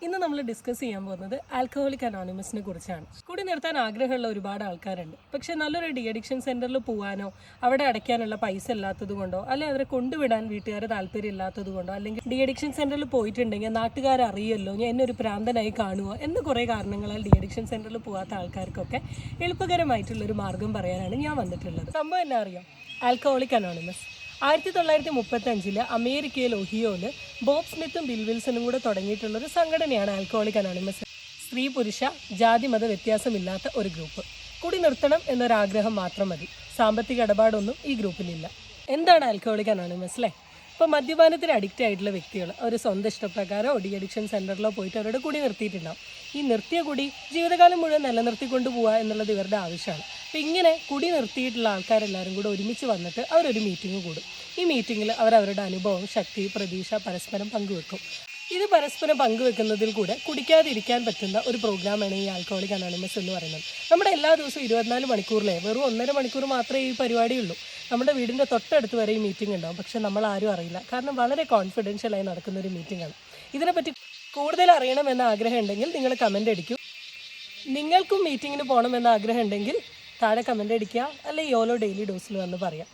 ഇന്ന് നമ്മൾ ഡിസ്കസ് ചെയ്യാൻ പോകുന്നത് ആൽക്കഹോളിക് അനോണിമസിനെ കുറിച്ചാണ്. കുടി നിർത്താൻ ആഗ്രഹമുള്ള ഒരുപാട് ആൾക്കാരുണ്ട്. പക്ഷെ നല്ലൊരു ഡി അഡിക്ഷൻ സെന്ററിൽ പോകാനോ അവിടെ അടയ്ക്കാനുള്ള പൈസ ഇല്ലാത്തത് കൊണ്ടോ അല്ലെങ്കിൽ അവരെ കൊണ്ടുവിടാൻ വീട്ടുകാരെ താല്പര്യം ഇല്ലാത്തത് കൊണ്ടോ അല്ലെങ്കിൽ ഡി അഡിക്ഷൻ സെന്ററിൽ പോയിട്ടുണ്ടെങ്കിൽ നാട്ടുകാർ അറിയല്ലോ ഞാൻ എന്നെ ഒരു പ്രാന്തനായി കാണുമോ എന്ന കുറേ കാരണങ്ങളാൽ ഡി അഡിക്ഷൻ സെന്ററിൽ പോകാത്ത ആൾക്കാർക്കൊക്കെ എളുപ്പകരമായിട്ടുള്ളൊരു മാർഗം പറയാനാണ് ഞാൻ വന്നിട്ടുള്ളത്. സംഭവം എന്നാ അറിയാം, ആൽക്കഹോളിക് അനോണിമസ് 1935 അമേരിക്കയിൽ ഒഹിയോയിൽ ബോബ് സ്മിത്തും ബിൽ വിൽസണും കൂടെ തുടങ്ങിയിട്ടുള്ളൊരു സംഘടനയാണ് ആൽക്കഹോളിക് അനോണിമസ്. സ്ത്രീ പുരുഷ ജാതി മത വ്യത്യാസമില്ലാത്ത ഒരു ഗ്രൂപ്പ്. കുടി നിർത്തണം എന്നൊരാഗ്രഹം മാത്രം മതി, സാമ്പത്തിക ഇടപാടൊന്നും ഈ ഗ്രൂപ്പിലില്ല. എന്താണ് ആൽക്കഹോളിക് അനോണിമസ് അല്ലേ? ഇപ്പോൾ മദ്യപാനത്തിന് അഡിക്റ്റ് ആയിട്ടുള്ള വ്യക്തികൾ അവർ സ്വന്തം ഇഷ്ടപ്രകാരമോ ഡി അഡിക്ഷൻ സെൻറ്ററിലോ പോയിട്ട് അവരുടെ കുടി നിർത്തിയിട്ടുണ്ടാവും. ഈ നിർത്തിയ കുടി ജീവിതകാലം മുഴുവൻ നിലനിർത്തിക്കൊണ്ട് പോവുക എന്നുള്ളത് ഇവരുടെ ആവശ്യമാണ്. അപ്പോൾ ഇങ്ങനെ കുടി നിർത്തിയിട്ടുള്ള ആൾക്കാരെല്ലാവരും കൂടെ ഒരുമിച്ച് വന്നിട്ട് അവരൊരു മീറ്റിംഗ് കൂടും. ഈ മീറ്റിങ്ങിൽ അവരവരുടെ അനുഭവം, ശക്തി, പ്രതീക്ഷ പരസ്പരം പങ്കുവെക്കും. ഇത് പരസ്പരം പങ്കുവെക്കുന്നതിൽ കൂടെ കുടിക്കാതിരിക്കാൻ പറ്റുന്ന ഒരു പ്രോഗ്രാമാണ് ഈ ആൽക്കഹോളിക് അനോണിമസ് എന്ന് പറയുന്നത്. നമ്മുടെ എല്ലാ ദിവസവും 24 മണിക്കൂറിലെ വെറും 1.5 മണിക്കൂർ മാത്രമേ ഈ പരിപാടിയുള്ളൂ. നമ്മുടെ വീടിൻ്റെ തൊട്ടടുത്ത് വരെ ഈ മീറ്റിംഗ് ഉണ്ടാവും. പക്ഷെ നമ്മൾ ആരും അറിയില്ല, കാരണം വളരെ കോൺഫിഡൻഷ്യലായി നടക്കുന്ന ഒരു മീറ്റിംഗാണ്. ഇതിനെപ്പറ്റി കൂടുതൽ അറിയണമെന്ന ആഗ്രഹം ഉണ്ടെങ്കിൽ നിങ്ങൾ കമൻ്റ് അടിക്കൂ. നിങ്ങൾക്കും മീറ്റിങ്ങിന് പോകണമെന്ന ആഗ്രഹം ഉണ്ടെങ്കിൽ താഴെ കമൻ്റ് അടിക്കുക, അല്ലെങ്കിൽ യോലോ ഡെയിലി ഡോസിൽ വന്ന് പറയാം.